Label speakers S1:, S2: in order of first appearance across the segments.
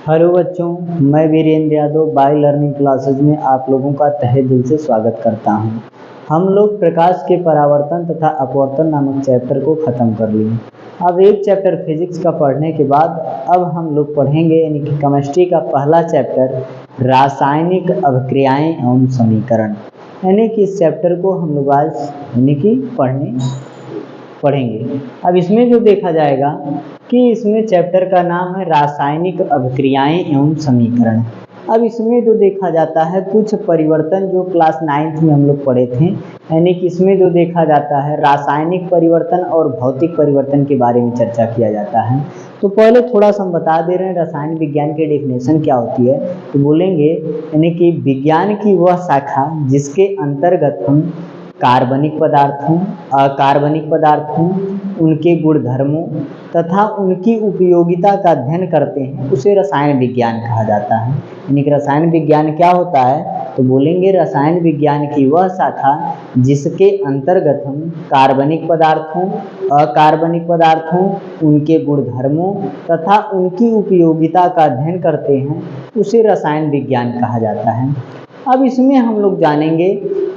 S1: Hello बच्चों, मैं Virendra Yadav by learning classes में आप लोगों का तहे दिल से स्वागत करता हूं। हम लोग प्रकाश के परावर्तन तथा अपवर्तन नामक चैप्टर को ख़त्म कर लिए। अब एक चैप्टर फिजिक्स का पढ़ने के बाद अब हम लोग पढ़ेंगे यानी कि केमिस्ट्री का पहला चैप्टर रासायनिक अभिक्रियाएं एवं समीकरण। यानी कि इस चैप्टर को हम लोग आज यानी कि पढ़ेंगे। अब इसमें जो देखा जाएगा कि इसमें चैप्टर का नाम है रासायनिक अभिक्रियाएं एवं समीकरण। अब इसमें जो देखा जाता है कुछ परिवर्तन जो क्लास 9th में हम लोग पढ़े थे, यानी कि इसमें जो देखा जाता है रासायनिक परिवर्तन और भौतिक परिवर्तन के बारे में चर्चा किया जाता है। तो पहले थोड़ा सा हम बता दे रहे हैं रसायन विज्ञान की डेफिनेशन क्या होती है। तो बोलेंगे यानी कि विज्ञान की वह शाखा जिसके अंतर्गत हम कार्बनिक पदार्थों, अकार्बनिक पदार्थों, उनके गुणधर्मों तथा उनकी उपयोगिता का अध्ययन करते हैं, उसे रसायन विज्ञान कहा जाता है। यानी कि रसायन विज्ञान क्या होता है, तो बोलेंगे रसायन विज्ञान की वह शाखा जिसके अंतर्गत हम कार्बनिक पदार्थों, अकार्बनिक पदार्थों, उनके गुणधर्मों तथा उनकी उपयोगिता का अध्ययन करते हैं, उसे रसायन विज्ञान कहा जाता है। अब इसमें हम लोग जानेंगे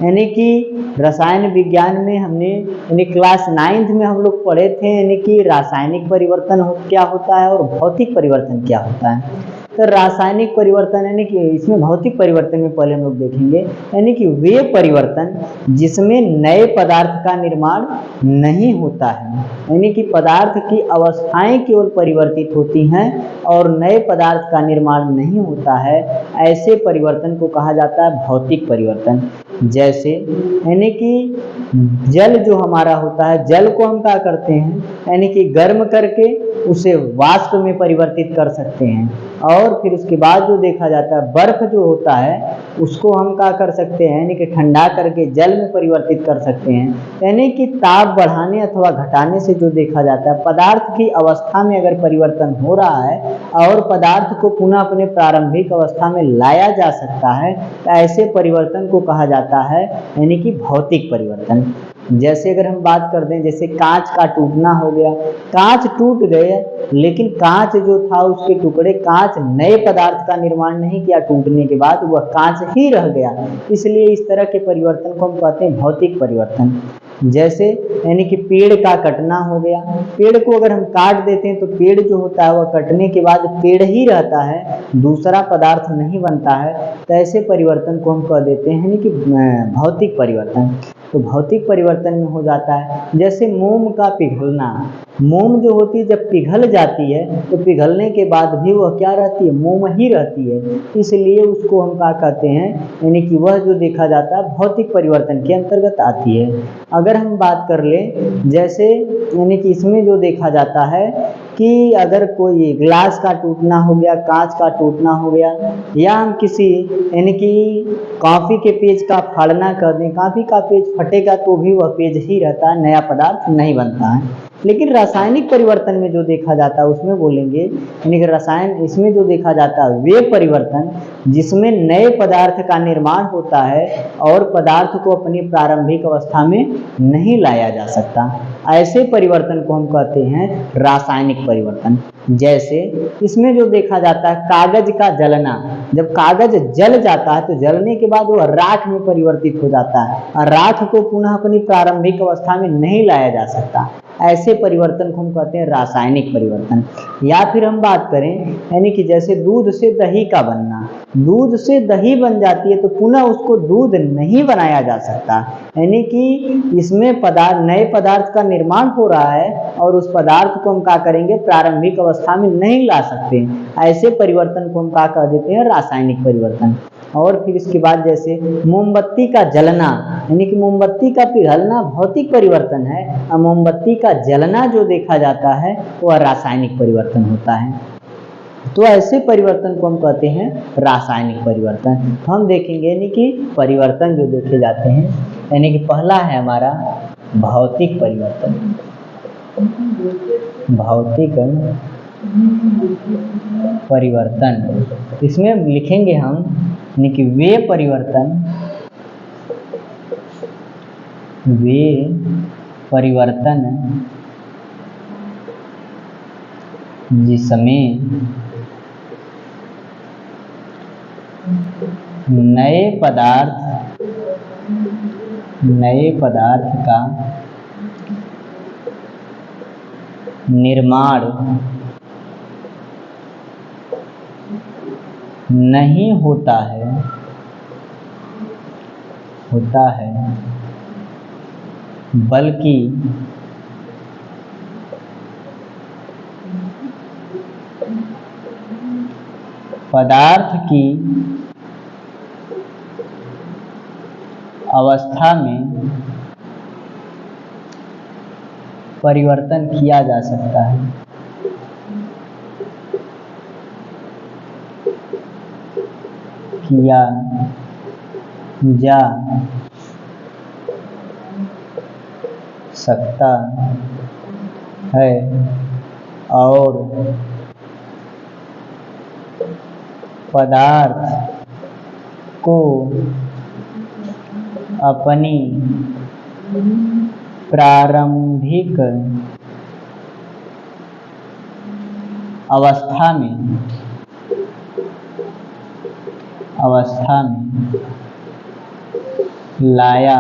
S1: यानी कि रसायन विज्ञान में हमने यानी क्लास 9th में हम लोग पढ़े थे यानी कि रासायनिक परिवर्तन क्या होता है और भौतिक परिवर्तन क्या होता है। तो रासायनिक परिवर्तन यानी कि इसमें भौतिक परिवर्तन में पहले हम लोग देखेंगे यानी कि वे परिवर्तन जिसमें नए पदार्थ का निर्माण नहीं होता है, यानी कि पदार्थ की अवस्थाएं केवल परिवर्तित होती हैं और नए पदार्थ का निर्माण नहीं होता है, ऐसे परिवर्तन को कहा जाता है भौतिक परिवर्तन। जैसे यानी कि जल जो हमारा होता है, जल को हम क्या करते हैं यानी कि गर्म करके उसे वाष्प में परिवर्तित कर सकते हैं, और फिर उसके बाद जो देखा जाता है बर्फ जो होता है उसको हम क्या कर सकते हैं यानी कि ठंडा करके जल में परिवर्तित कर सकते हैं। यानी कि ताप बढ़ाने अथवा घटाने से जो देखा जाता है पदार्थ की अवस्था में अगर परिवर्तन हो रहा है और पदार्थ को पुनः अपने प्रारंभिक अवस्था में लाया जा सकता है, तो ऐसे परिवर्तन को कहा जाता है यानी कि भौतिक परिवर्तन। जैसे अगर हम बात कर दें, जैसे कांच का टूटना हो गया, कांच टूट गए लेकिन कांच जो था उसके टुकड़े, कांच नए पदार्थ का निर्माण नहीं किया, टूटने के बाद वह कांच ही रह गया, इसलिए इस तरह के परिवर्तन को हम कहते हैं भौतिक परिवर्तन। जैसे यानी कि पेड़ का कटना हो गया, पेड़ को अगर हम काट देते हैं तो पेड़ जो होता है वह कटने के बाद पेड़ ही रहता है, दूसरा पदार्थ नहीं बनता है, तो ऐसे परिवर्तन को हम कह देते हैं यानी कि भौतिक परिवर्तन। तो भौतिक परिवर्तन में हो जाता है जैसे मोम का पिघलना, मोम जो होती है जब पिघल जाती है तो पिघलने के बाद भी वह क्या रहती है, मोम ही रहती है, इसलिए उसको हम क्या कहते हैं यानी कि वह जो देखा जाता है भौतिक परिवर्तन के अंतर्गत आती है। अगर हम बात कर लें जैसे यानी कि इसमें जो देखा जाता है कि अगर कोई ग्लास का टूटना हो गया, कांच का टूटना हो गया, या हम किसी यानी कि कॉफ़ी के पेज का फाड़ना कर दें, कॉफ़ी का पेज फटेगा तो भी वह पेज ही रहता है, नया पदार्थ नहीं बनता है। लेकिन रासायनिक परिवर्तन में जो देखा जाता है उसमें बोलेंगे यानी कि रसायन इसमें जो देखा जाता है वे परिवर्तन जिसमें नए पदार्थ का निर्माण होता है और पदार्थ को अपनी प्रारंभिक अवस्था में नहीं लाया जा सकता, ऐसे परिवर्तन को हम कहते हैं रासायनिक परिवर्तन। जैसे इसमें जो देखा जाता है कागज का जलना, जब कागज जल जाता है तो जलने के बाद वह राख में परिवर्तित हो जाता है और राख को पुनः अपनी प्रारंभिक अवस्था में नहीं लाया जा सकता, ऐसे परिवर्तन को हम कहते हैं रासायनिक परिवर्तन। या फिर हम बात करें यानी कि जैसे दूध से दही का बनना, दूध से दही बन जाती है तो पुनः उसको दूध नहीं बनाया जा सकता, यानी कि इसमें नए पदार्थ का निर्माण हो रहा है और उस पदार्थ को हम क्या करेंगे प्रारंभिक अवस्था में नहीं ला सकते, ऐसे परिवर्तन को हम क्या कह देते हैं रासायनिक परिवर्तन। और फिर इसके बाद जैसे मोमबत्ती का जलना, यानी कि मोमबत्ती का पिघलना भौतिक परिवर्तन है और मोमबत्ती का जलना जो देखा जाता है वह रासायनिक परिवर्तन होता है। तो ऐसे परिवर्तन को हम कहते हैं रासायनिक परिवर्तन। हम देखेंगे यानी कि परिवर्तन जो देखे जाते हैं, यानी कि पहला है हमारा भौतिक परिवर्तन। भौतिक परिवर्तन इसमें लिखेंगे हम यानी कि वे परिवर्तन जिसमें नए पदार्थ का निर्माण नहीं होता है बल्कि पदार्थ की अवस्था में परिवर्तन किया जा सकता है। किया जा सकता है और पदार्थ को अपनी प्रारंभिक अवस्था में लाया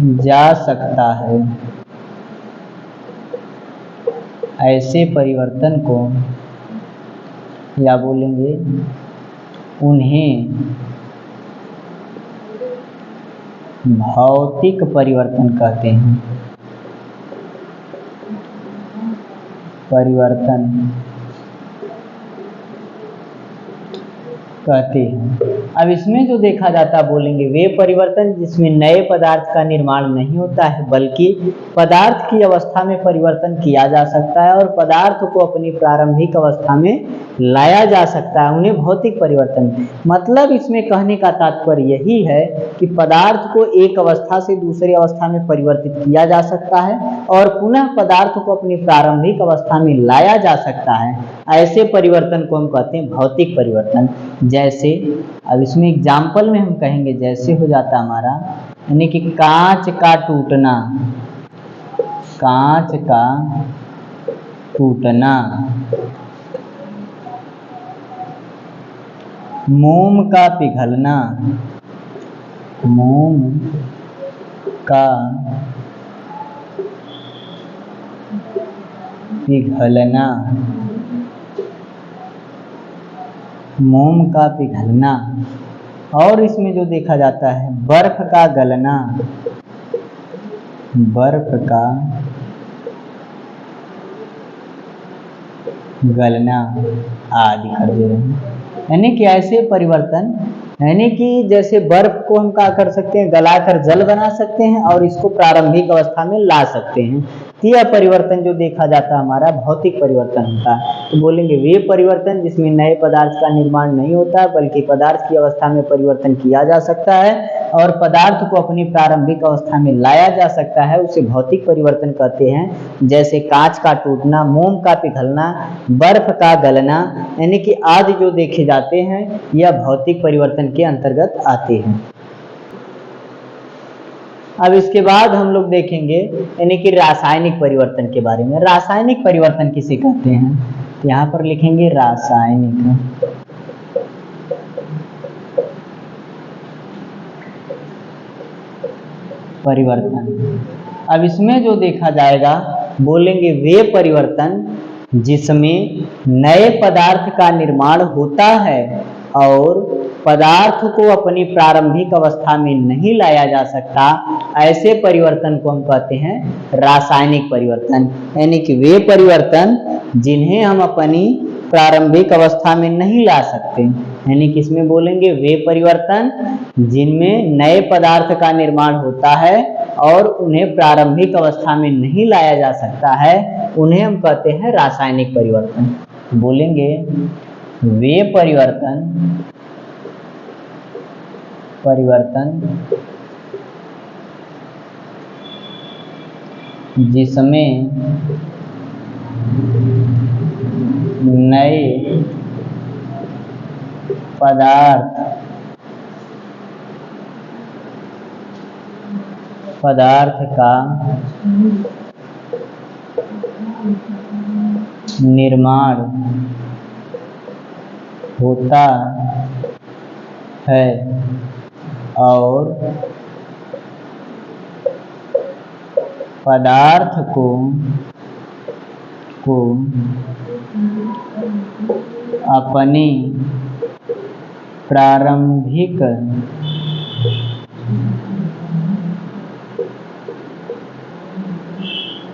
S1: जा सकता है। ऐसे परिवर्तन को या बोलेंगे उन्हें भौतिक परिवर्तन कहते हैं। अब इसमें जो देखा जाता है बोलेंगे वे परिवर्तन जिसमें नए पदार्थ का निर्माण नहीं होता है बल्कि पदार्थ की अवस्था में परिवर्तन किया जा सकता है और पदार्थ को अपनी प्रारंभिक अवस्था में लाया जा सकता है, उन्हें भौतिक परिवर्तन। मतलब इसमें कहने का तात्पर्य यही है कि पदार्थ को एक अवस्था से दूसरी अवस्था में परिवर्तित किया जा सकता है और पुनः पदार्थ को अपनी प्रारंभिक अवस्था में लाया जा सकता है। ऐसे परिवर्तन को हम कहते हैं भौतिक परिवर्तन। जैसे अब इसमें एग्जाम्पल में हम कहेंगे, जैसे हो जाता हमारा यानी कि कांच का टूटना, मोम का पिघलना, मोम का पिघलना और इसमें जो देखा जाता है बर्फ का गलना, आदि कर दे रहे हैं। यानी कि ऐसे परिवर्तन, यानी कि जैसे बर्फ को हम क्या कर सकते हैं, गलाकर जल बना सकते हैं और इसको प्रारंभिक अवस्था में ला सकते हैं। यह परिवर्तन जो देखा जाता है हमारा भौतिक परिवर्तन होता है। तो बोलेंगे वे परिवर्तन जिसमें नए पदार्थ का निर्माण नहीं होता है बल्कि पदार्थ की अवस्था में परिवर्तन किया जा सकता है और पदार्थ को अपनी प्रारंभिक अवस्था में लाया जा सकता है, उसे भौतिक परिवर्तन कहते हैं। जैसे कांच का टूटना, मोम का पिघलना, बर्फ का गलना, यानी कि आदि जो देखे जाते हैं यह भौतिक परिवर्तन के अंतर्गत आते हैं। अब इसके बाद हम लोग देखेंगे यानी कि रासायनिक परिवर्तन के बारे में। रासायनिक परिवर्तन किसे कहते हैं, तो यहाँ पर लिखेंगे रासायनिक परिवर्तन। अब इसमें जो देखा जाएगा बोलेंगे वे परिवर्तन जिसमें नए पदार्थ का निर्माण होता है और पदार्थ को अपनी प्रारंभिक अवस्था में नहीं लाया जा सकता, ऐसे परिवर्तन को हम कहते हैं रासायनिक परिवर्तन। यानी कि वे परिवर्तन जिन्हें हम अपनी प्रारंभिक अवस्था में नहीं ला सकते, यानी कि इसमें बोलेंगे वे परिवर्तन जिनमें नए पदार्थ का निर्माण होता है और उन्हें प्रारंभिक अवस्था में नहीं लाया जा सकता है, उन्हें हम कहते हैं रासायनिक परिवर्तन। बोलेंगे वे परिवर्तन जिसमें नए पदार्थ का निर्माण होता है और पदार्थ को अपनी प्रारंभिक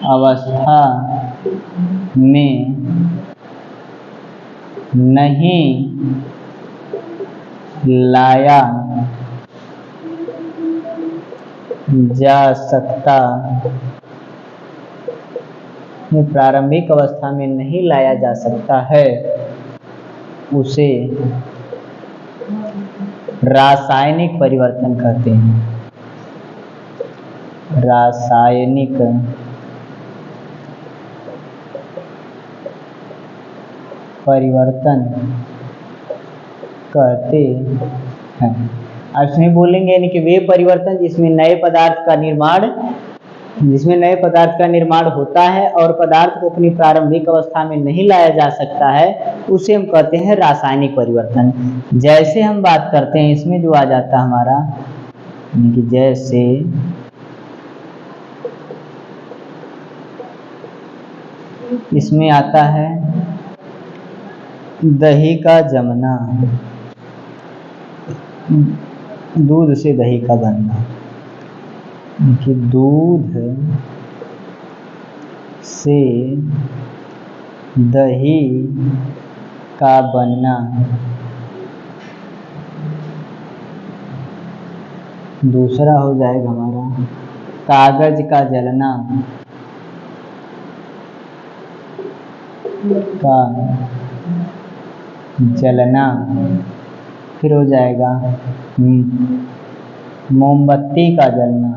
S1: अवस्था में नहीं लाया जा सकता, प्रारंभिक अवस्था में नहीं लाया जा सकता है, उसे रासायनिक परिवर्तन कहते हैं। रासायनिक परिवर्तन कहते हैं। अब इसमें बोलेंगे यानी कि वे परिवर्तन जिसमें नए पदार्थ का निर्माण होता है और पदार्थ को अपनी प्रारंभिक अवस्था में नहीं लाया जा सकता है, उसे हम कहते हैं रासायनिक परिवर्तन। जैसे हम बात करते हैं इसमें जो आ जाता है हमारा, कि जैसे इसमें आता है दही का जमना, दूध से दही का बनना, कि दूध से दही का बनना। दूसरा हो जाएगा हमारा कागज का जलना, फिर हो जाएगा मोमबत्ती का जलना,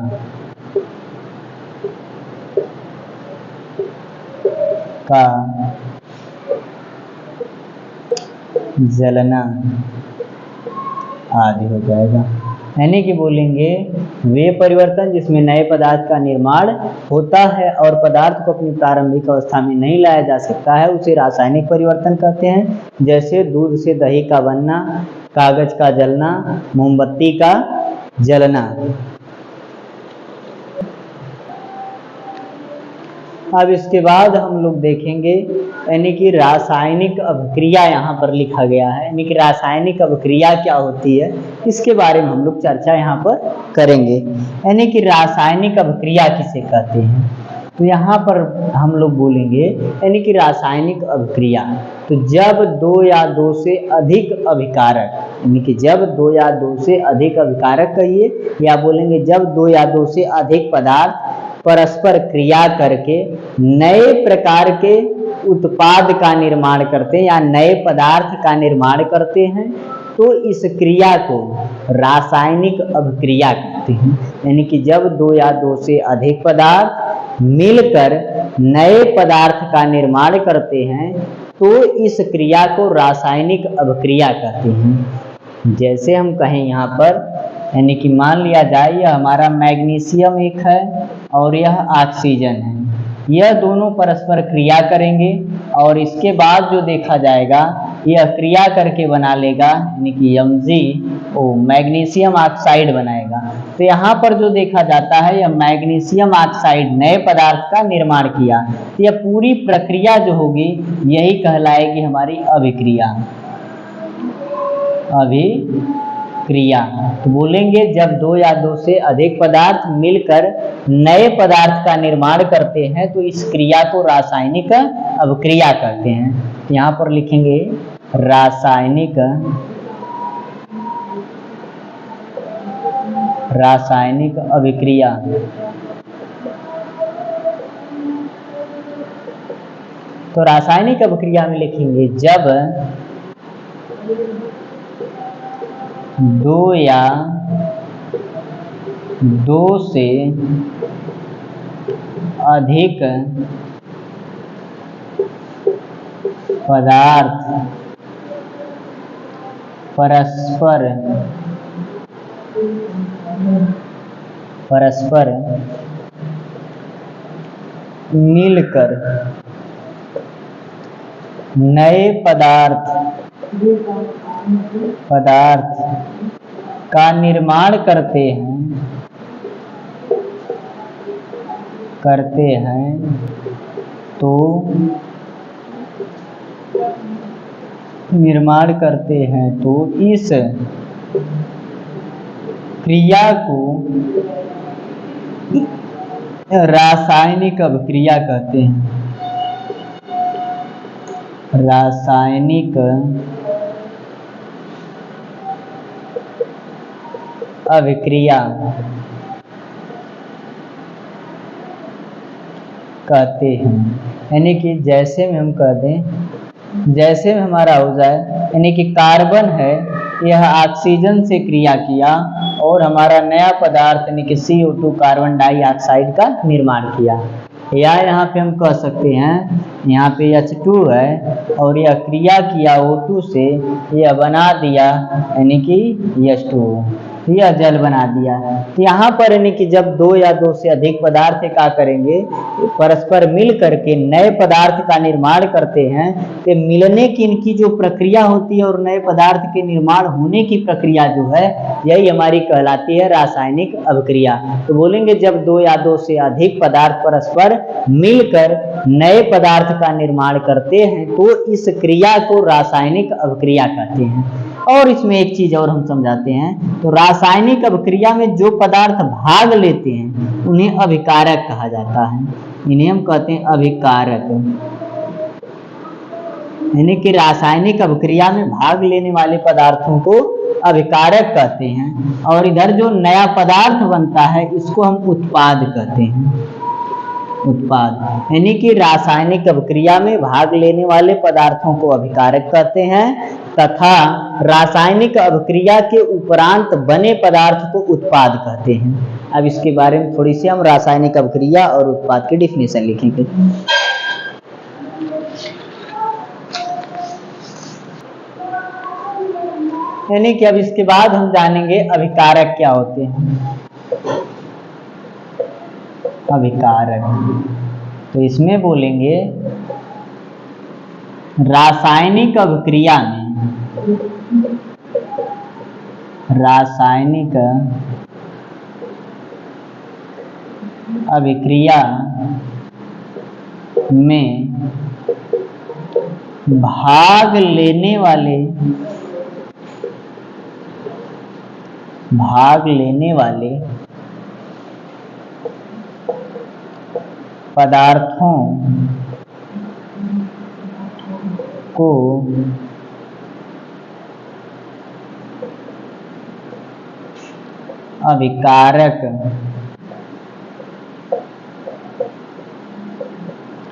S1: आदि हो जाएगा। यानी कि बोलेंगे वे परिवर्तन जिसमें नए पदार्थ का निर्माण होता है और पदार्थ को अपनी प्रारंभिक अवस्था में नहीं लाया जा सकता है, उसे रासायनिक परिवर्तन कहते हैं। जैसे दूध से दही का बनना, कागज का जलना, मोमबत्ती का जलना। अब इसके बाद हम लोग देखेंगे यानी कि रासायनिक अभिक्रिया यहाँ पर लिखा गया है, यानी कि रासायनिक अभिक्रिया क्या होती है, इसके बारे में हम लोग चर्चा यहाँ पर करेंगे। यानी कि रासायनिक अभिक्रिया किसे कहते हैं, तो यहाँ पर हम लोग बोलेंगे यानी कि रासायनिक अभिक्रिया, तो जब दो या दो से अधिक अभिकारक, यानी कि जब दो या दो से अधिक अभिकारक कहिए, या बोलेंगे जब दो या दो से अधिक पदार्थ परस्पर क्रिया करके नए प्रकार के उत्पाद का निर्माण करते हैं या नए पदार्थ का निर्माण करते हैं, तो इस क्रिया को रासायनिक अभिक्रिया कहते हैं। यानी कि जब दो या दो से अधिक पदार्थ मिलकर नए पदार्थ का निर्माण करते हैं, तो इस क्रिया को रासायनिक अभिक्रिया कहते हैं। जैसे हम कहें यहाँ पर, यानी कि मान लिया जाए यह हमारा मैग्नीशियम एक है और यह ऑक्सीजन है, यह दोनों परस्पर क्रिया करेंगे और इसके बाद जो देखा जाएगा यह क्रिया करके बना लेगा, यानी कि MgO मैग्नीशियम ऑक्साइड बनाएगा। तो यहाँ पर जो देखा जाता है यह मैग्नीशियम ऑक्साइड नए पदार्थ का निर्माण किया, तो यह पूरी प्रक्रिया जो होगी यही कहलाएगी हमारी अभिक्रिया। तो बोलेंगे जब दो या दो से अधिक पदार्थ मिलकर नए पदार्थ का निर्माण करते हैं, तो इस क्रिया को रासायनिक अभिक्रिया कहते हैं। यहाँ पर लिखेंगे रासायनिक अभिक्रिया। तो रासायनिक अभिक्रिया में लिखेंगे जब दो या दो से अधिक पदार्थ परस्पर मिलकर नए पदार्थ पदार्थ का निर्माण करते हैं तो इस क्रिया को रासायनिक अभिक्रिया कहते हैं। रासायनिक अभिक्रिया कहते हैं। यानी कि जैसे में हम कह दें, जैसे में हमारा हो जाए, यानी कि कार्बन है, यह ऑक्सीजन से क्रिया किया और हमारा नया पदार्थ यानी कि CO2 कार्बन डाइऑक्साइड का निर्माण किया। या यहाँ पे हम कह सकते हैं, यहाँ पे H2 है और यह क्रिया किया O2 से, यह बना दिया यानी कि H2O, यह जल बना दिया। यहाँ पर यानी कि जब दो या दो से अधिक पदार्थ क्या करेंगे, परस्पर मिल करके नए पदार्थ का निर्माण करते हैं, तो मिलने की इनकी जो प्रक्रिया होती है और नए पदार्थ के निर्माण होने की प्रक्रिया जो है, यही हमारी कहलाती है रासायनिक अभिक्रिया। तो बोलेंगे जब दो या दो से अधिक पदार्थ परस्पर मिलकर नए पदार्थ का निर्माण करते हैं तो इस क्रिया को रासायनिक अभिक्रिया कहते हैं। और इसमें एक चीज और हम समझाते हैं, तो रासायनिक अभिक्रिया में जो पदार्थ भाग लेते हैं उन्हें अभिकारक कहा जाता है। इन्हें हम कहते हैं अभिकारक। यानी कि रासायनिक अभिक्रिया में भाग लेने वाले पदार्थों को अभिकारक कहते हैं, और इधर जो नया पदार्थ बनता है इसको हम उत्पाद कहते हैं। उत्पाद यानी कि रासायनिक अभिक्रिया में भाग लेने वाले पदार्थों को अभिकारक कहते हैं तथा रासायनिक अभिक्रिया के उपरांत बने पदार्थ को उत्पाद कहते हैं। अब इसके बारे में थोड़ी सी हम रासायनिक अभिक्रिया और उत्पाद की डिफिनेशन लिखेंगे। यानी कि अब इसके बाद हम जानेंगे अभिकारक क्या होते हैं। अभिकारक, तो इसमें बोलेंगे रासायनिक अभिक्रिया में भाग लेने वाले पदार्थों को अभिकारक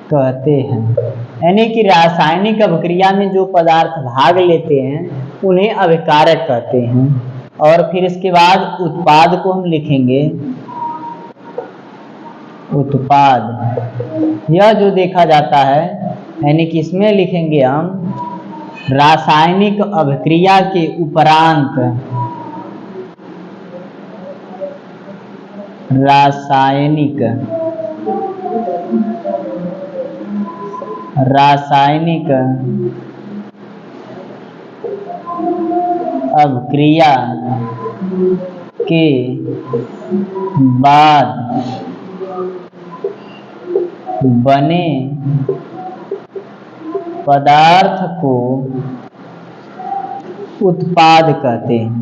S1: कहते हैं। यानी कि रासायनिक अभिक्रिया में जो पदार्थ भाग लेते हैं उन्हें अभिकारक कहते हैं। और फिर इसके बाद उत्पाद को हम लिखेंगे उत्पाद। यह जो देखा जाता है, यानी कि इसमें लिखेंगे हम रासायनिक अभिक्रिया के उपरांत रासायनिक अभिक्रिया के बाद बने पदार्थ को उत्पाद कहते हैं।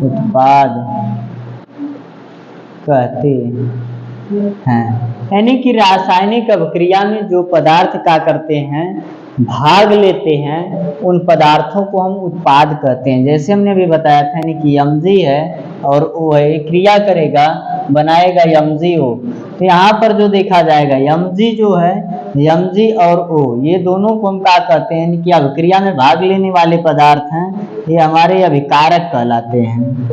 S1: उत्पाद कहते हैं। यानी कि रासायनिक अभिक्रिया में जो पदार्थ क्या करते हैं, भाग लेते हैं, उन पदार्थों को हम उत्पाद कहते हैं। जैसे हमने अभी बताया था, यानी कि Mg है और O है, क्रिया करेगा बनाएगा MgO। तो यहाँ पर जो देखा जाएगा Mg जो है, Mg और O ये दोनों को हम क्या कहते हैं, यानी कि अभिक्रिया में भाग लेने वाले पदार्थ हैं, ये हमारे अभिकारक कहलाते हैं,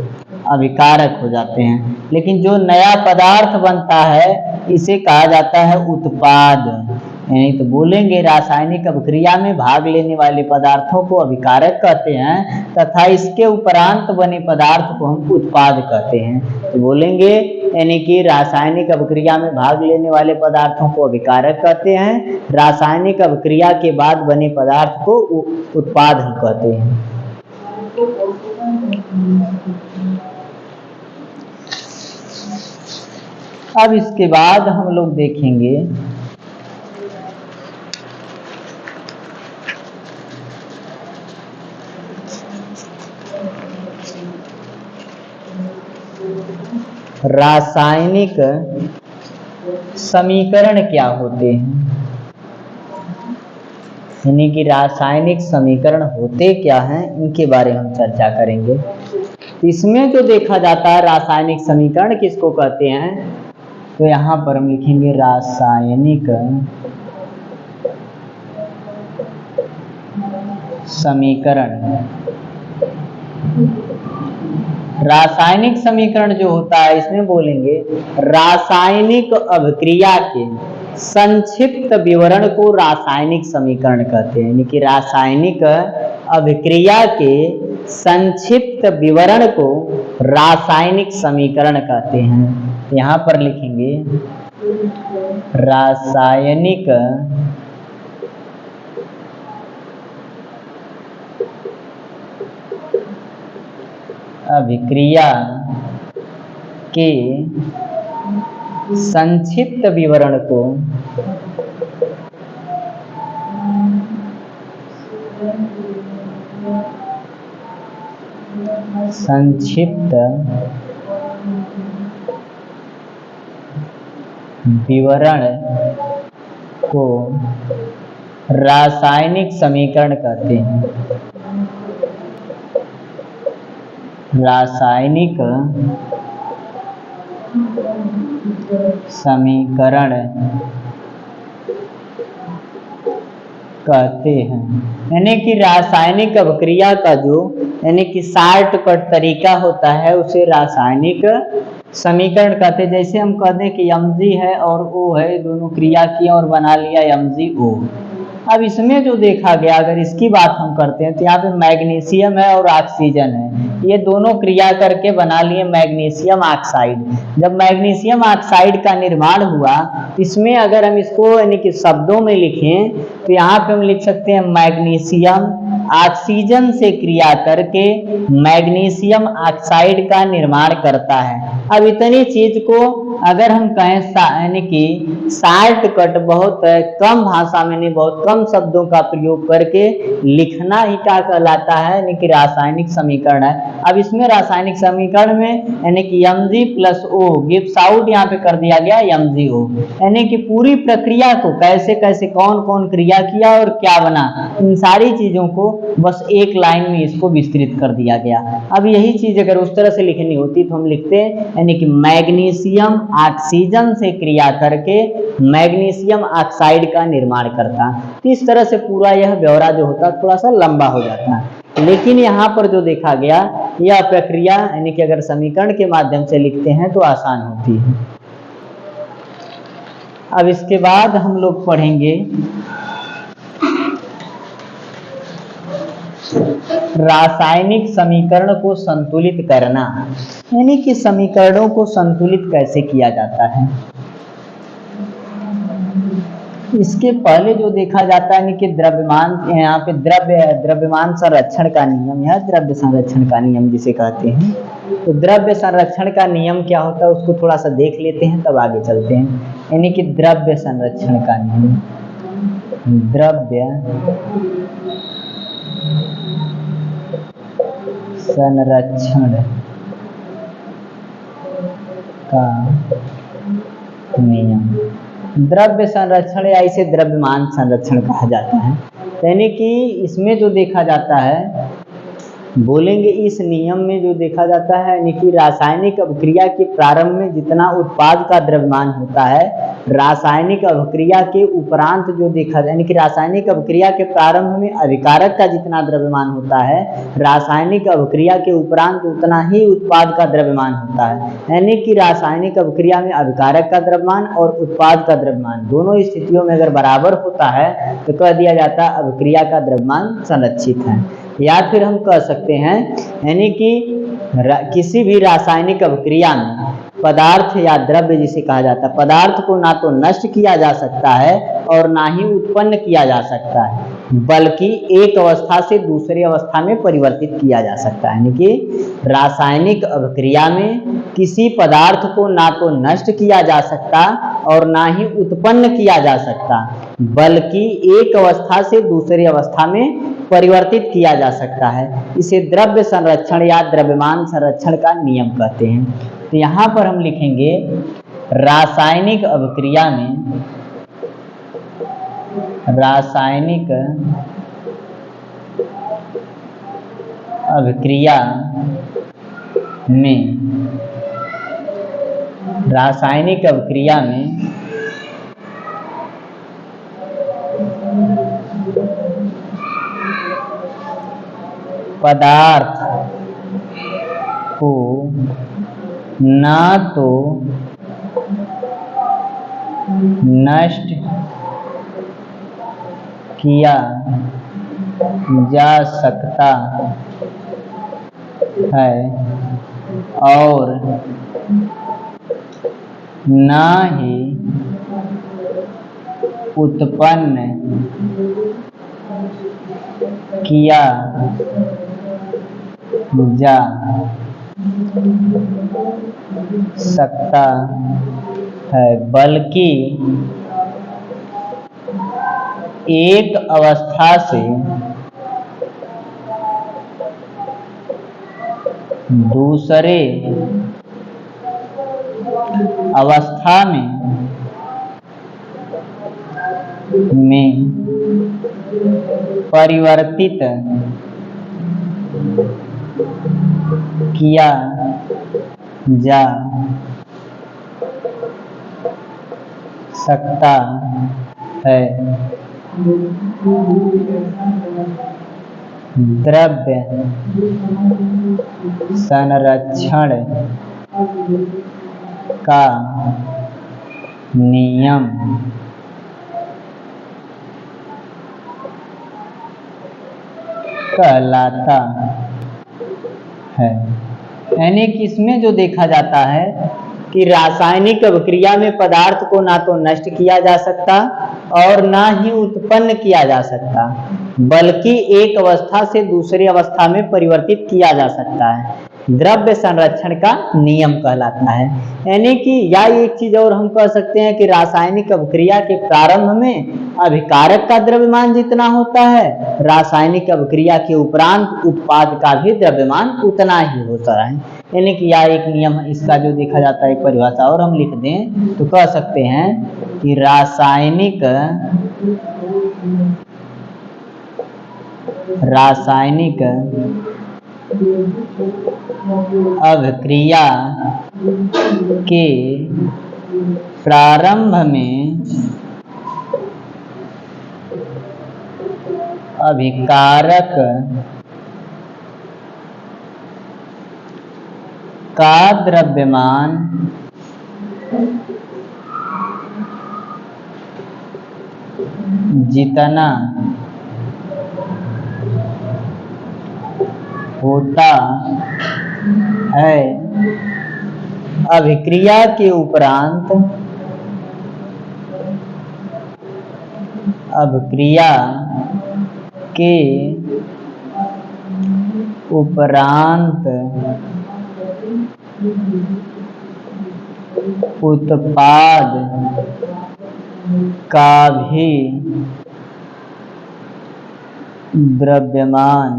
S1: अभिकारक हो जाते हैं। लेकिन जो नया पदार्थ बनता है इसे कहा जाता है उत्पाद। यानी तो बोलेंगे रासायनिक अभिक्रिया में भाग लेने वाले पदार्थों को अभिकारक कहते हैं तथा इसके उपरांत बने पदार्थ को हम उत्पाद कहते हैं। तो बोलेंगे यानी कि रासायनिक अभिक्रिया में भाग लेने वाले पदार्थों को अभिकारक कहते हैं, रासायनिक अभिक्रिया के बाद बने पदार्थ को उत्पाद हम कहते हैं। अब इसके बाद हम लोग देखेंगे रासायनिक समीकरण क्या होते हैं, यानी कि रासायनिक समीकरण होते क्या हैं, इनके बारे में हम चर्चा करेंगे। इसमें जो देखा जाता है रासायनिक समीकरण किसको कहते हैं, तो यहाँ पर हम लिखेंगे रासायनिक समीकरण। रासायनिक समीकरण जो होता है इसमें बोलेंगे रासायनिक अभिक्रिया के संक्षिप्त विवरण को रासायनिक समीकरण कहते हैं, यानी कि रासायनिक अभिक्रिया के संक्षिप्त विवरण को रासायनिक समीकरण कहते हैं। यहाँ पर लिखेंगे रासायनिक अभिक्रिया के संक्षिप्त विवरण को संक्षिप्त विवरण को रासायनिक समीकरण कहते हैं। रासायनिक समीकरण कहते हैं, यानी कि रासायनिक अभिक्रिया का जो यानी कि शॉर्टकट तरीका होता है उसे रासायनिक समीकरण कहते हैं। जैसे हम कह दें कि Mg है और O है, दोनों क्रिया किए और बना लिया MgO। अब इसमें जो देखा गया, अगर इसकी बात हम करते हैं तो यहाँ पे मैग्नीशियम है और ऑक्सीजन है, ये दोनों क्रिया करके बना लिए मैग्नीशियम ऑक्साइड। जब मैग्नीशियम ऑक्साइड का निर्माण हुआ, इसमें अगर हम इसको यानी कि शब्दों में लिखें तो यहाँ पे हम लिख सकते हैं मैग्नीशियम ऑक्सीजन से क्रिया करके मैग्नीशियम ऑक्साइड का निर्माण करता है। अब इतनी चीज को अगर हम कहें यानी कि शॉर्टकट बहुत कम भाषा में, नहीं बहुत कम शब्दों का प्रयोग करके लिखना ही क्या कहलाता है, यानी कि रासायनिक समीकरण है। अब इसमें रासायनिक समीकरण में यानी कि Mg plus O gives out यहाँ पे कर दिया गया MgO, यानी कि पूरी प्रक्रिया को कैसे कैसे कौन कौन क्रिया किया और क्या बना, इन सारी चीजों को बस एक लाइन में इसको विस्तृत कर दिया गया। अब यही चीज अगर उस तरह से लिखनी होती तो हम लिखते यानी कि मैग्नीशियम ऑक्सीजन से क्रिया करके मैग्नीशियम ऑक्साइड का निर्माण करता। तो इस तरह से पूरा यह ब्यौरा जो होता थोड़ा सा लंबा हो जाता है, लेकिन यहाँ पर जो देखा गया यह प्रक्रिया यानी कि अगर समीकरण के माध्यम से लिखते हैं तो आसान होती है। अब इसके बाद हम लोग पढ़ेंगे रासायनिक समीकरण को संतुलित करना, यानी कि समीकरणों को संतुलित कैसे किया जाता है। इसके पहले जो देखा जाता है कि द्रव्यमान, यहाँ पे द्रव्यमान संरक्षण का नियम या द्रव्य संरक्षण का नियम जिसे कहते हैं, तो द्रव्य संरक्षण का नियम क्या होता है उसको थोड़ा सा देख लेते हैं तब आगे चलते हैं। यानी कि द्रव्य संरक्षण का नियम, द्रव्य संरक्षण का नियम, द्रव्य संरक्षण या इसे द्रव्यमान संरक्षण कहा जाता है। यानी कि इसमें जो देखा जाता है बोलेंगे इस नियम में जो देखा जाता है यानी कि रासायनिक अभिक्रिया के प्रारंभ में जितना उत्पाद का द्रव्यमान होता है, रासायनिक अभिक्रिया के उपरांत जो देखा जाए यानी कि रासायनिक अभिक्रिया के प्रारंभ में अभिकारक का जितना द्रव्यमान होता है, रासायनिक अभिक्रिया के उपरांत उतना ही उत्पाद का द्रव्यमान होता है। यानी कि रासायनिक अभिक्रिया में अभिकारक का द्रव्यमान और उत्पाद का द्रव्यमान दोनों स्थितियों में अगर बराबर होता है तो कह दिया जाता है अभिक्रिया का द्रव्यमान संरक्षित है। या फिर हम कह सकते हैं यानी कि किसी भी रासायनिक अभिक्रिया में पदार्थ या द्रव्य जिसे कहा जाता है, पदार्थ को ना तो नष्ट किया जा सकता है और ना ही उत्पन्न किया जा सकता है, बल्कि एक अवस्था से दूसरी अवस्था में परिवर्तित किया जा सकता है। यानी कि रासायनिक अभिक्रिया में किसी पदार्थ को ना तो नष्ट किया जा सकता और ना ही उत्पन्न किया जा सकता, बल्कि एक अवस्था से दूसरी अवस्था में परिवर्तित किया जा सकता है। इसे द्रव्य संरक्षण या द्रव्यमान संरक्षण का नियम कहते हैं। तो यहाँ पर हम लिखेंगे रासायनिक अभिक्रिया में, रासायनिक अभिक्रिया में, रासायनिक अभिक्रिया में पदार्थ को ना तो नष्ट किया जा सकता है और ना ही उत्पन्न किया जा सकता है, बल्कि एक अवस्था से दूसरे अवस्था में परिवर्तित किया जा सकता है। द्रव्य संरक्षण का नियम कहलाता है। यानी कि इसमें जो देखा जाता है कि रासायनिक अभिक्रिया में पदार्थ को ना तो नष्ट किया जा सकता और ना ही उत्पन्न किया जा सकता, बल्कि एक अवस्था से दूसरी अवस्था में परिवर्तित किया जा सकता है। द्रव्य संरक्षण का नियम कहलाता है। यानी कि या एक चीज और हम कह सकते हैं कि रासायनिक अभिक्रिया के प्रारंभ में अभिकारक का द्रव्यमान जितना होता है, रासायनिक अभिक्रिया के उपरांत उत्पाद का भी द्रव्यमान उतना ही होता है। यानी कि यह एक नियम है। इसका जो देखा जाता है एक परिभाषा और हम लिख दें तो कह सकते हैं कि रासायनिक अभिक्रिया के प्रारंभ में अभिकारक का द्रव्यमान जितना होता है, अभिक्रिया के उपरांत उत्पाद का भी द्रव्यमान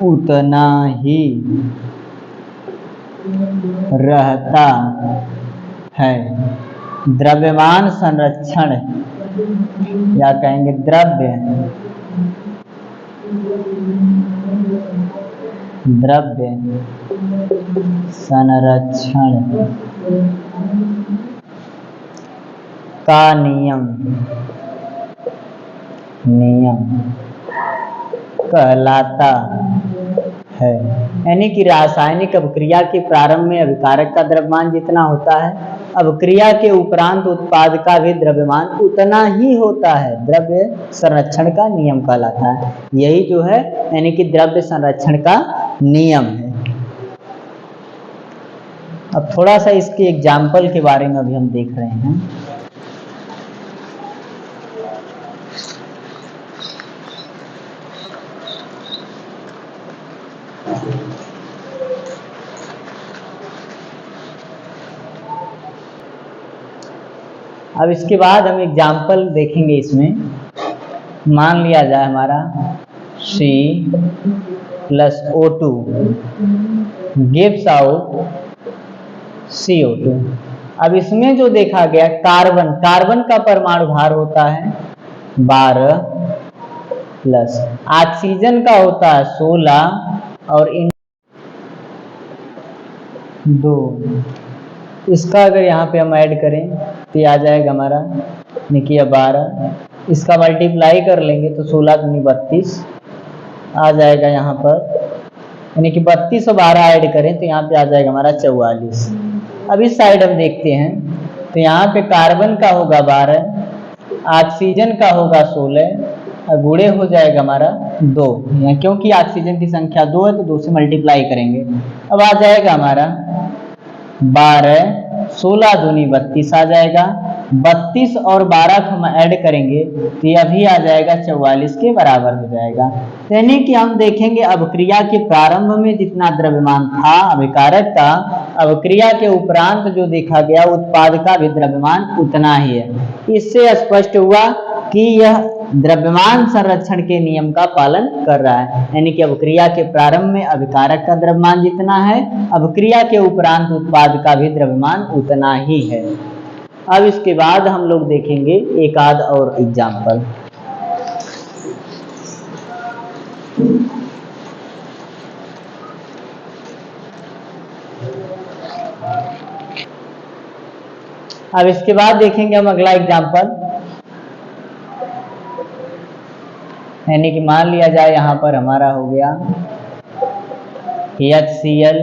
S1: उतना ही रहता है। द्रव्यमान संरक्षण या कहेंगे द्रव्य द्रव्य संरक्षण का नियम कहलाता है। यानी कि रासायनिक अभिक्रिया के प्रारंभ में अभिकारक का द्रव्यमान जितना होता है, अभिक्रिया के उपरांत उत्पाद का भी द्रव्यमान उतना ही होता है। द्रव्य संरक्षण का नियम कहलाता है। यही जो है यानी कि द्रव्य संरक्षण का नियम है। अब थोड़ा सा इसके एग्जाम्पल के बारे में अभी हम देख रहे हैं। अब इसके बाद हम एग्जाम्पल देखेंगे। इसमें मान लिया जाए हमारा C+O2 गिव्स आउट CO2। अब इसमें जो देखा गया कार्बन का परमाणु भार होता है 12 प्लस ऑक्सीजन का होता है 16 और इन 2। इसका अगर यहाँ पे हम ऐड करें तो आ जाएगा हमारा देखिए 12। इसका मल्टीप्लाई कर लेंगे तो 16 दूनी 32 आ जाएगा यहाँ पर, यानी कि 32 और 12 ऐड करें तो यहाँ पे आ जाएगा हमारा 44। अब इस साइड हम देखते हैं तो यहाँ पे कार्बन का होगा 12, ऑक्सीजन का होगा 16 और गुणे हो जाएगा हमारा 2। क्योंकि ऑक्सीजन की संख्या 2 है तो 2 से मल्टीप्लाई करेंगे। अब आ जाएगा हमारा 12 16 दूनी 32 आ जाएगा। 32 और 12 को हम ऐड करेंगे तो यह भी आ जाएगा 44 के बराबर हो जाएगा। यानी कि हम देखेंगे अभिक्रिया के प्रारंभ में जितना द्रव्यमान था अभिकारक का, अभिक्रिया के उपरांत जो देखा गया उत्पाद का भी द्रव्यमान उतना ही है। इससे स्पष्ट हुआ कि यह द्रव्यमान संरक्षण के नियम का पालन कर रहा है। यानी कि अभिक्रिया के प्रारंभ में अभिकारक का द्रव्यमान जितना है, अभिक्रिया के उपरांत उत्पाद का भी द्रव्यमान उतना ही है। अब इसके बाद हम लोग देखेंगे एक आध और एग्जाम्पल। अब इसके बाद देखेंगे हम अगला एग्जाम्पल। यानी कि मान लिया जाए यहाँ पर हमारा हो गया HCl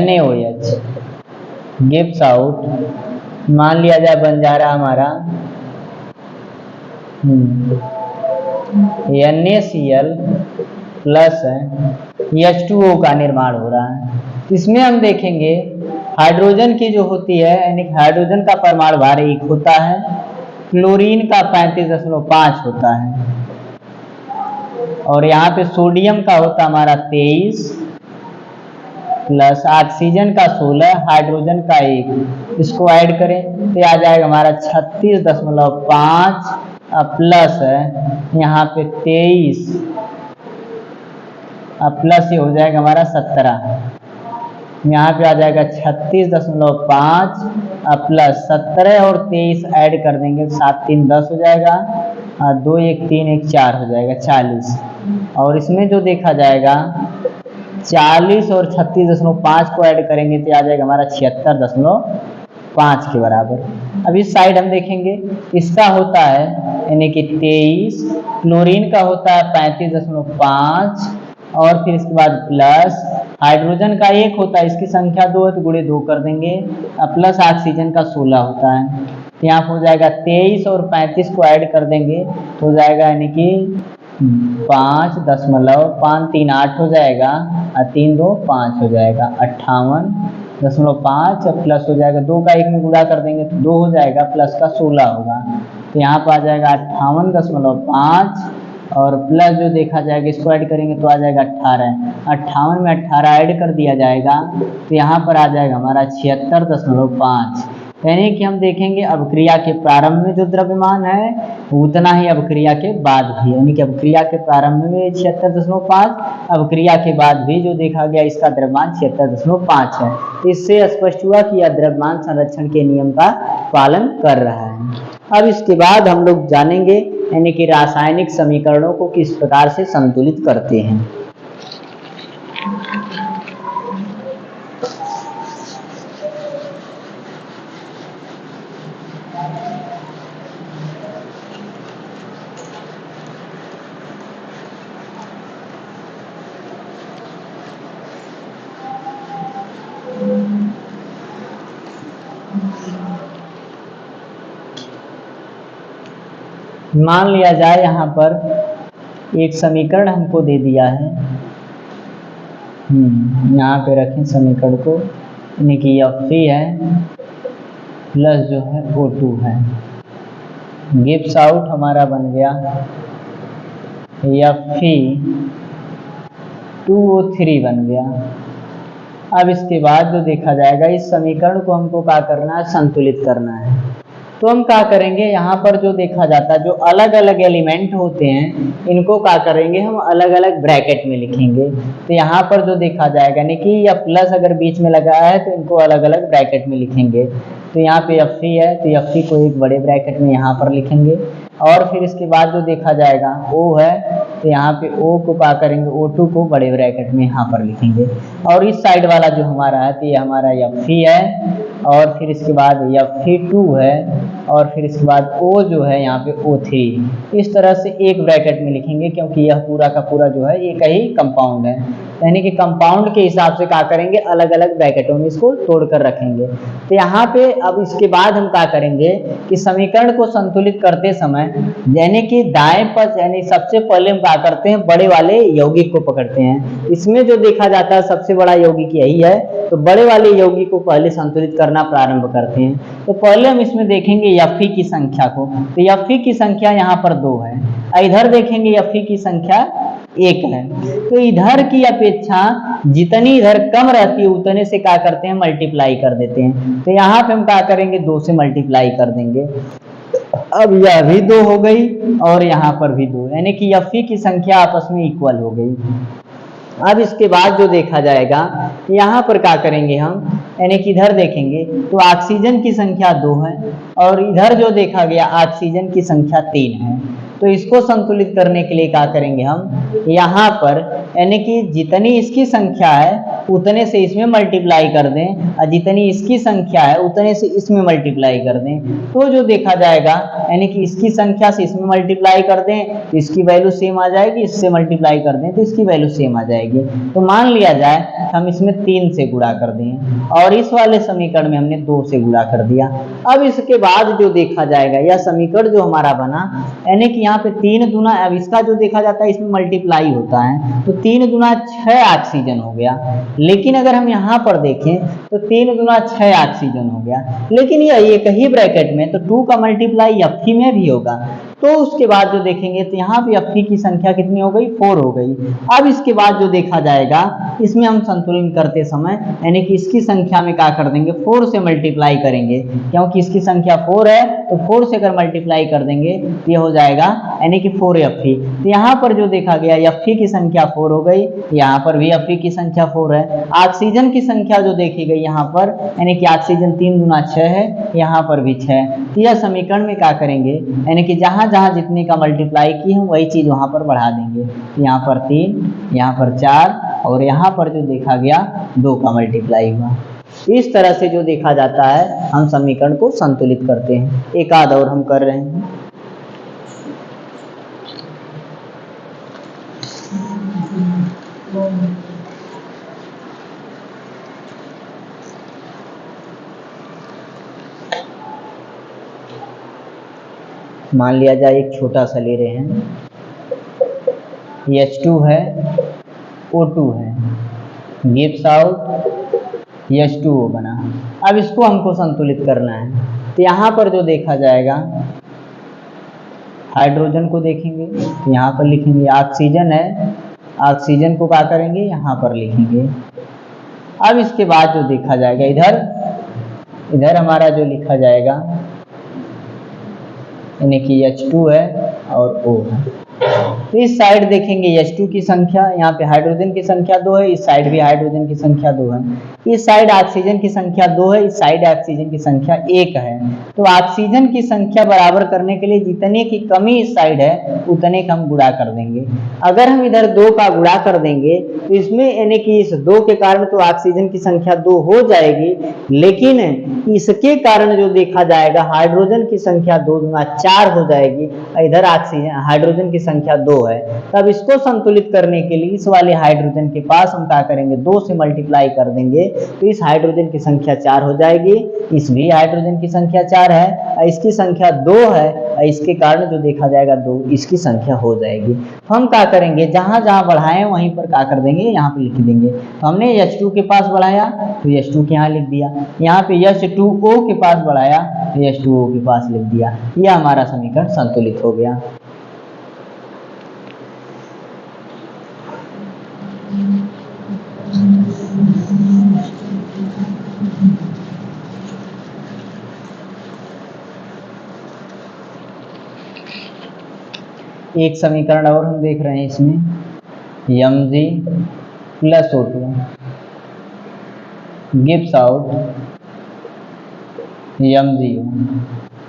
S1: NaOH गिव्स आउट, मान लिया जाए बन जा रहा हमारा NaCl प्लस H2O का निर्माण हो रहा है। इसमें हम देखेंगे हाइड्रोजन की जो होती है यानी हाइड्रोजन का परमाणु भार 1 होता है, क्लोरीन का 35.5 होता है और यहाँ पे सोडियम का होता हमारा 23 प्लस ऑक्सीजन का 16, हाइड्रोजन का 1। इसको ऐड करें तो आ जाएगा हमारा 36.5 प्लस यहाँ पे 23 प्लस ये हो जाएगा हमारा 17। यहाँ पे आ जाएगा 36.5 प्लस 17 और 23 ऐड कर देंगे 7 3 10 हो जाएगा, 2 1 3 1 4 हो जाएगा 40। और इसमें जो देखा जाएगा 40 और 36.5 को ऐड करेंगे तो आ जाएगा हमारा 76.5 के बराबर। अब इस साइड हम देखेंगे इसका होता है यानी कि 23, क्लोरीन का होता है 35.5 और फिर इसके बाद प्लस हाइड्रोजन का 1 होता है, इसकी संख्या 2 है तो गुणे 2 कर देंगे, प्लस ऑक्सीजन का 16 होता है। यहाँ हो जाएगा 23 और 35 को ऐड कर देंगे तो हो जाएगा यानी कि 5.5 3 8 हो जाएगा और 3 2 5 हो जाएगा 58.5 प्लस हो जाएगा 2 का 1 में गुणा कर देंगे तो 2 हो जाएगा प्लस का 16 होगा तो यहाँ पर आ जाएगा 58.5 और प्लस जो देखा जाएगा इसको ऐड करेंगे तो आ जाएगा 18। 58 में 18 ऐड कर दिया जाएगा तो यहाँ पर आ जाएगा हमारा 76.5। यानी कि हम देखेंगे अभिक्रिया के प्रारंभ में जो द्रव्यमान है उतना ही अभिक्रिया के बाद भी, यानी कि अभिक्रिया के प्रारंभ में 76.5, अभिक्रिया के बाद भी जो देखा गया इसका द्रव्यमान 76.5 है। इससे स्पष्ट हुआ कि यह द्रव्यमान संरक्षण के नियम का पालन कर रहा है। अब इसके बाद हम लोग जानेंगे यानी कि रासायनिक समीकरणों को किस प्रकार से संतुलित करते हैं। मान लिया जाए यहाँ पर एक समीकरण हमको दे दिया है, यहाँ पे रखें समीकरण को, यानी कि Fe है प्लस जो है O2 है, गिव्स आउट हमारा बन गया Fe 2O3 बन गया। अब इसके बाद जो देखा जाएगा, इस समीकरण को हमको क्या करना है, संतुलित करना है। तो हम क्या करेंगे, यहाँ पर जो देखा जाता है जो अलग अलग एलिमेंट होते हैं इनको क्या करेंगे, हम अलग अलग ब्रैकेट में लिखेंगे। तो यहाँ पर जो देखा जाएगा यानी कि या प्लस अगर बीच में लगाया है तो इनको अलग अलग ब्रैकेट में लिखेंगे। तो यहाँ पे Fe है तो Fe को एक बड़े ब्रैकेट में यहाँ पर लिखेंगे, और फिर इसके बाद जो देखा जाएगा O है तो यहाँ पे O को क्या करेंगे, O2 को बड़े ब्रैकेट में यहाँ पर लिखेंगे। और इस साइड वाला जो हमारा है तो ये हमारा Fe है, और फिर इसके बाद Fe2 है, और फिर इसके बाद O जो है यहाँ पे O3। इस तरह से एक ब्रैकेट में लिखेंगे क्योंकि यह पूरा का पूरा जो है एक ही कंपाउंड है, यानी कि कंपाउंड के हिसाब से क्या करेंगे, अलग अलग ब्रैकेटों में इसको तोड़कर रखेंगे। तो यहाँ पे अब इसके बाद हम क्या करेंगे कि समीकरण को संतुलित करते समय यानी कि दाएं पक्ष यानी सबसे पहले हम क्या करते हैं, बड़े वाले यौगिक को पकड़ते हैं। इसमें जो देखा जाता है सबसे बड़ा यौगिक यही है, तो बड़े वाले यौगिक को पहले संतुलित करना प्रारंभ करते हैं। तो पहले हम इसमें देखेंगे Fe की संख्या को, तो Fe की संख्या यहाँ पर 2 है, इधर देखेंगे Fe की संख्या 1 है। तो इधर की अपेक्षा जितनी इधर कम रहती है उतने से क्या करते हैं, मल्टीप्लाई कर देते हैं। तो यहाँ पे हम क्या करेंगे, 2 से मल्टीप्लाई कर देंगे। अब यह भी 2 हो गई और यहाँ पर भी 2, यानी कि Fe की संख्या आपस में इक्वल हो गई। अब इसके बाद जो देखा जाएगा यहाँ पर क्या करेंगे हम, यानी कि इधर देखेंगे तो ऑक्सीजन की संख्या 2 है और इधर जो देखा गया ऑक्सीजन की संख्या 3 है। तो इसको संतुलित करने के लिए क्या करेंगे हम, यहाँ पर यानी कि जितनी इसकी संख्या है उतने से इसमें मल्टीप्लाई कर दें, और जितनी इसकी संख्या है उतने से इसमें मल्टीप्लाई कर दें। तो जो देखा जाएगा यानी कि इसकी संख्या से इसमें मल्टीप्लाई कर दें तो इसकी वैल्यू सेम आ जाएगी, इससे मल्टीप्लाई कर दें तो इसकी वैल्यू सेम आ जाएगी। तो मान लिया जाए हम इसमें 3 से गुणा कर दें और इस वाले समीकरण में हमने 2 से गुणा कर दिया। अब इसके बाद जो देखा जाएगा यह समीकरण जो हमारा बना, यानी कि यहाँ पे 3 दूना, अब इसका जो देखा जाता है इसमें मल्टीप्लाई होता है तो 3 दूना 6 ऑक्सीजन हो गया। लेकिन अगर हम यहाँ पर देखें तो 3 दूना 6 ऑक्सीजन हो गया, लेकिन ये एक ही ब्रैकेट में तो 2 का मल्टीप्लाई Fe में भी होगा। तो उसके बाद जो देखेंगे तो यहाँ पे Fe की संख्या कितनी हो गई, 4 हो गई। अब इसके बाद जो देखा जाएगा इसमें हम संतुलन करते समय यानी कि इसकी संख्या में क्या कर देंगे, 4 से मल्टीप्लाई करेंगे, क्योंकि इसकी संख्या 4 है तो 4 से अगर मल्टीप्लाई कर देंगे तो ये हो जाएगा यानी कि 4 Fe। तो यहाँ पर जो देखा गया Fe की संख्या 4 हो गई, यहाँ पर भी Fe की संख्या 4 है। ऑक्सीजन की संख्या जो देखी गई यहाँ पर यानी कि ऑक्सीजन 3 दूना 6 है, यहाँ पर भी 6। तो यह समीकरण में क्या करेंगे यानी कि जहाँ जहाँ जितने का मल्टीप्लाई की हम वही चीज वहां पर बढ़ा देंगे। यहाँ पर 3, यहाँ पर 4 और यहाँ पर जो देखा गया 2 का मल्टीप्लाई हुआ। इस तरह से जो देखा जाता है हम समीकरण को संतुलित करते हैं। एक आध और हम कर रहे हैं। मान लिया जाए एक छोटा सा ले रहे हैं, H2 है O2 है, गिव्स आउट H2O बना। अब इसको हमको संतुलित करना है। तो यहाँ पर जो देखा जाएगा हाइड्रोजन को देखेंगे तो यहाँ पर लिखेंगे ऑक्सीजन है, ऑक्सीजन को क्या करेंगे यहाँ पर लिखेंगे। अब इसके बाद जो देखा जाएगा इधर हमारा जो लिखा जाएगा यानी कि H2 है और O है। तो इस साइड देखेंगे H2 की संख्या, यहाँ पे हाइड्रोजन की संख्या 2 है, इस साइड भी हाइड्रोजन की संख्या 2 है। इस साइड ऑक्सीजन की संख्या 2 है, इस साइड ऑक्सीजन की संख्या 1 है। तो ऑक्सीजन की संख्या बराबर करने के लिए जितने की कमी इस साइड है उतने का हम गुणा कर देंगे। अगर हम इधर 2 का गुणा कर देंगे तो इसमें यानी कि इस 2 के कारण तो ऑक्सीजन की संख्या 2 हो जाएगी, लेकिन इसके कारण जो देखा जाएगा हाइड्रोजन की संख्या 2 दूना 4 हो जाएगी। इधर ऑक्सीजन हाइड्रोजन की संख्या 2 है, तब इसको संतुलित करने के लिए इस वाले हाइड्रोजन के पास हम क्या करेंगे, 2 से मल्टीप्लाई कर देंगे तो इस हाइड्रोजन की संख्या 4 हो जाएगी। इस भी हाइड्रोजन की संख्या 4 है, इसकी संख्या 2 है, इसके कारण जो देखा जाएगा 2 इसकी संख्या हो जाएगी। तो हम क्या करेंगे, जहां जहां बढ़ाएं वहीं पर क्या कर देंगे, यहाँ पे लिख देंगे। तो हमने H2 के पास बढ़ाया तो H2 के यहाँ लिख दिया, यहाँ पे H2O के पास बढ़ाया तो H2O के पास लिख दिया। यह हमारा समीकरण संतुलित हो गया। एक समीकरण और हम देख रहे हैं इसमें, Mg + O2 gives out MgO।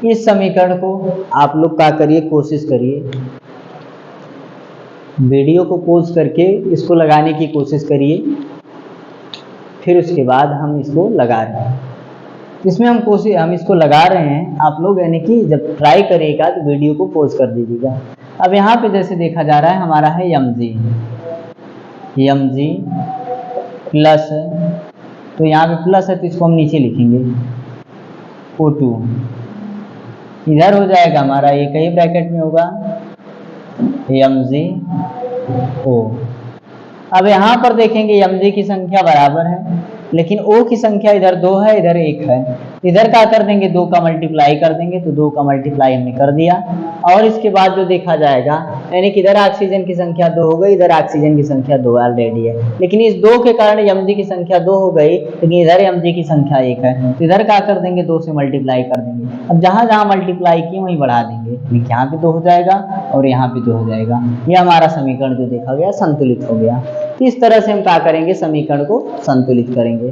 S1: इस समीकरण को आप लोग क्या करिए, कोशिश करिए, वीडियो को पॉज करके इसको लगाने की कोशिश करिए, फिर उसके बाद हम इसको लगा रहे हैं। इसमें हम इसको लगा रहे हैं, आप लोग यानी कि जब ट्राई करिएगा तो वीडियो को पॉज कर दीजिएगा। अब यहाँ पे जैसे देखा जा रहा है हमारा है Mg प्लस, तो यहाँ पे प्लस है तो इसको हम नीचे लिखेंगे O2, इधर हो जाएगा हमारा एक ही ब्रैकेट में होगा MgO। अब यहाँ पर देखेंगे Mg की संख्या बराबर है, लेकिन O की संख्या इधर 2 है, इधर 1 है। इधर क्या कर देंगे, 2 का मल्टीप्लाई कर देंगे, तो 2 का मल्टीप्लाई हमने कर दिया। और इसके बाद जो देखा जाएगा, यानी कि इधर ऑक्सीजन की संख्या 2 हो गई, इधर ऑक्सीजन की संख्या 2 ऑलरेडी है, लेकिन इस 2 के कारण Mg की संख्या 2 हो गई, लेकिन इधर Mg की संख्या 1 है, तो इधर क्या कर देंगे, 2 से मल्टीप्लाई कर देंगे। अब जहां जहां मल्टीप्लाई किए वहीं बढ़ा देंगे, यहाँ पे 2 हो जाएगा और यहाँ पे 2 हो जाएगा। ये हमारा समीकरण जो देखा गया संतुलित हो गया। इस तरह से हम क्या करेंगे, समीकरण को संतुलित करेंगे।